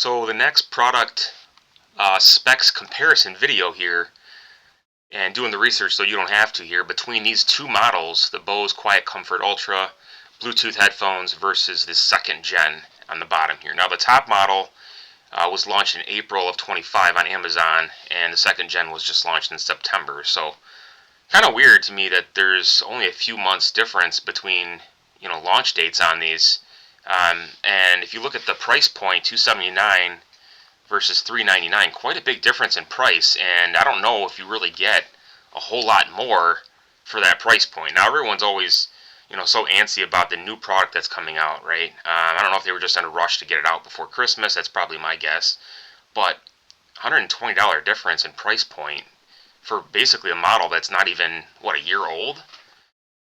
So the next product specs comparison video here, and doing the research so you don't have to here, between these two models, the Bose QuietComfort Ultra Bluetooth headphones versus the second gen on the bottom here. Now the top model was launched in April of 25 on Amazon, and the second gen was just launched in September. So kind of weird to me that there's only a few months difference between launch dates on these. And if you look at the price point, $279 versus $399, quite a big difference in price. And I don't know if you really get a whole lot more for that price point. Now everyone's always so antsy about the new product that's coming out, right? I don't know if they were just in a rush to get it out before Christmas. That's probably my guess. But $120 difference in price point for basically a model that's not even, a year old?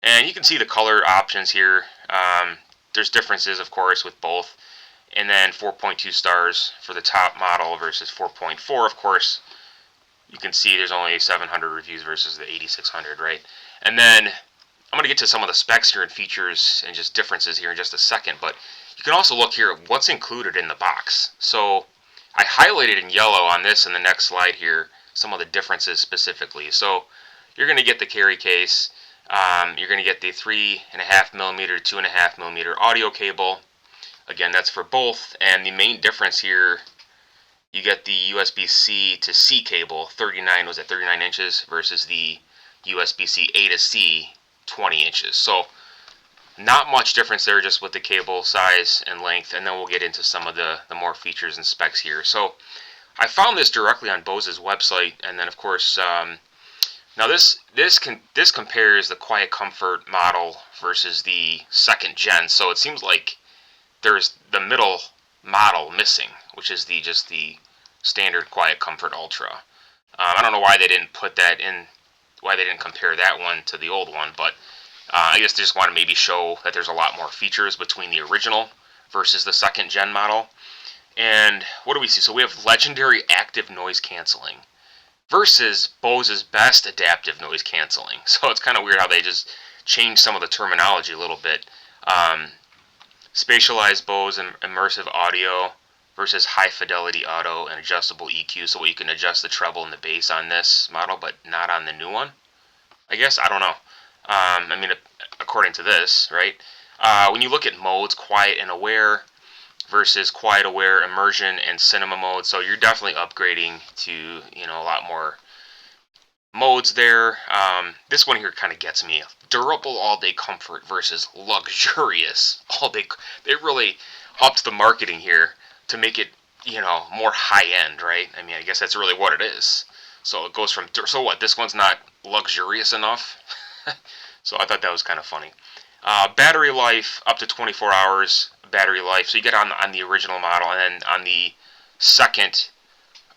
And you can see the color options here. There's differences, of course, with both. And then 4.2 stars for the top model versus 4.4, of course. You can see there's only 700 reviews versus the 8,600, right? And then I'm going to get to some of the specs here and features and just differences here in just a second. But you can also look here at what's included in the box. So I highlighted in yellow on this in the next slide here some of the differences specifically. So you're going to get the carry case. You're going to get the 3.5 millimeter, 2.5 millimeter audio cable. Again, that's for both. And the main difference here, you get the USB-C to C cable. 39 inches versus the USB-C A to C 20 inches. So not much difference there, just with the cable size and length. And then we'll get into some of the more features and specs here. So I found this directly on Bose's website, and then of course, now this compares the QuietComfort model versus the second gen. So it seems like there's the middle model missing, which is just the standard QuietComfort Ultra. I don't know why they didn't put that in, why they didn't compare that one to the old one, but I guess they just want to maybe show that there's a lot more features between the original versus the second gen model. And what do we see? So we have legendary active noise canceling versus Bose's best adaptive noise canceling. So it's kind of weird how they just changed some of the terminology a little bit. Spatialized Bose and immersive audio versus high fidelity auto and adjustable EQ. So you can adjust the treble and the bass on this model, but not on the new one. I guess, I don't know. I mean, according to this, right? When you look at modes, quiet and aware versus quiet aware, immersion, and cinema mode. So you're definitely upgrading to a lot more modes there. This one here kind of gets me. Durable all-day comfort versus luxurious all-day. They really upped the marketing here to make it more high-end, right? I mean, I guess that's really what it is. So it goes from, so what, this one's not luxurious enough? So I thought that was kind of funny. Battery life, up to 24 hours battery life. So you get on the original model, and then on the second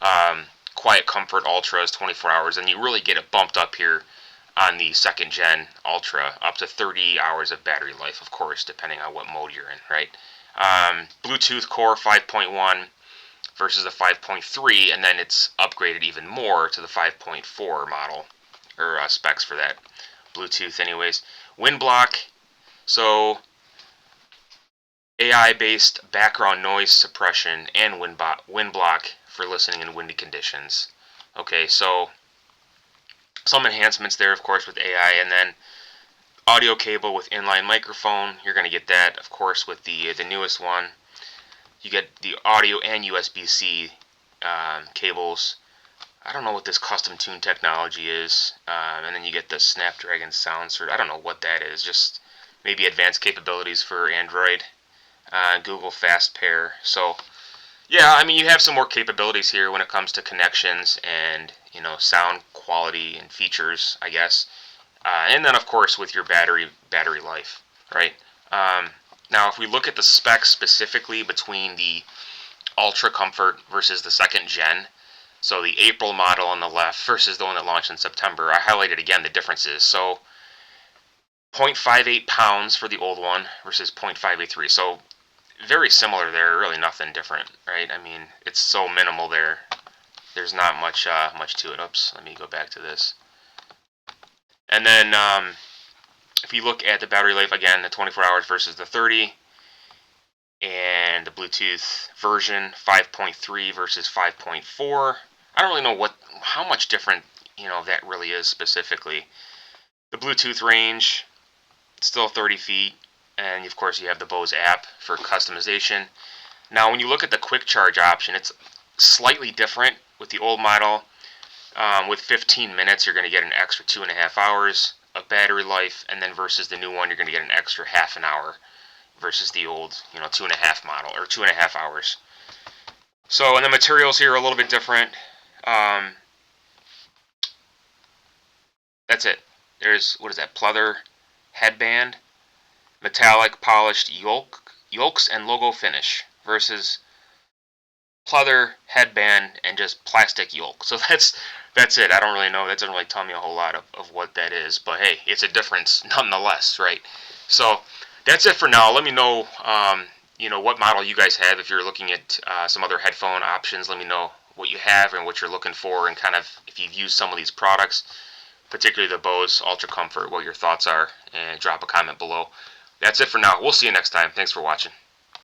QuietComfort Ultra is 24 hours, and you really get it bumped up here on the second gen Ultra, up to 30 hours of battery life, of course, depending on what mode you're in, right? Bluetooth Core 5.1 versus the 5.3, and then it's upgraded even more to the 5.4 model, or specs for that Bluetooth anyways. Wind block, so AI-based background noise suppression and wind block for listening in windy conditions. Okay, so some enhancements there, of course, with AI, and then audio cable with inline microphone. You're going to get that, of course, with the newest one. You get the audio and USB-C cables. I don't know what this custom tune technology is. And then you get the Snapdragon sound cert. I don't know what that is. Just maybe advanced capabilities for Android. Google Fast Pair. So yeah, I mean, you have some more capabilities here when it comes to connections and sound quality and features, I guess. And then of course with your battery life, right? Now if we look at the specs specifically between the Ultra Comfort versus the second gen, so the April model on the left versus the one that launched in September, I highlighted again the differences. So 0.58 pounds for the old one versus 0.583. So very similar there, really nothing different, right? I mean, it's so minimal there. There's not much to it. Oops, let me go back to this. And then if you look at the battery life again, the 24 hours versus the 30, and the Bluetooth version 5.3 versus 5.4. I don't really know how much different that really is specifically. The Bluetooth range still 30 feet, and of course you have the Bose app for customization. Now when you look at the quick charge option, it's slightly different with the old model. With 15 minutes, you're going to get an extra 2.5 hours of battery life, and then versus the new one, you're going to get an extra half an hour versus the old, 2.5 model or 2.5 hours. So, and the materials here are a little bit different. Um, that's it. There's, what is that, pleather headband, metallic polished yolks and logo finish versus pleather headband and just plastic yolk. So that's it. I don't really know. That doesn't really tell me a whole lot of what that is. But hey, it's a difference nonetheless, right? So that's it for now. Let me know, what model you guys have. If you're looking at some other headphone options, let me know what you have and what you're looking for, and kind of if you've used some of these products, particularly the Bose QuietComfort, what your thoughts are, and drop a comment below. That's it for now. We'll see you next time. Thanks for watching.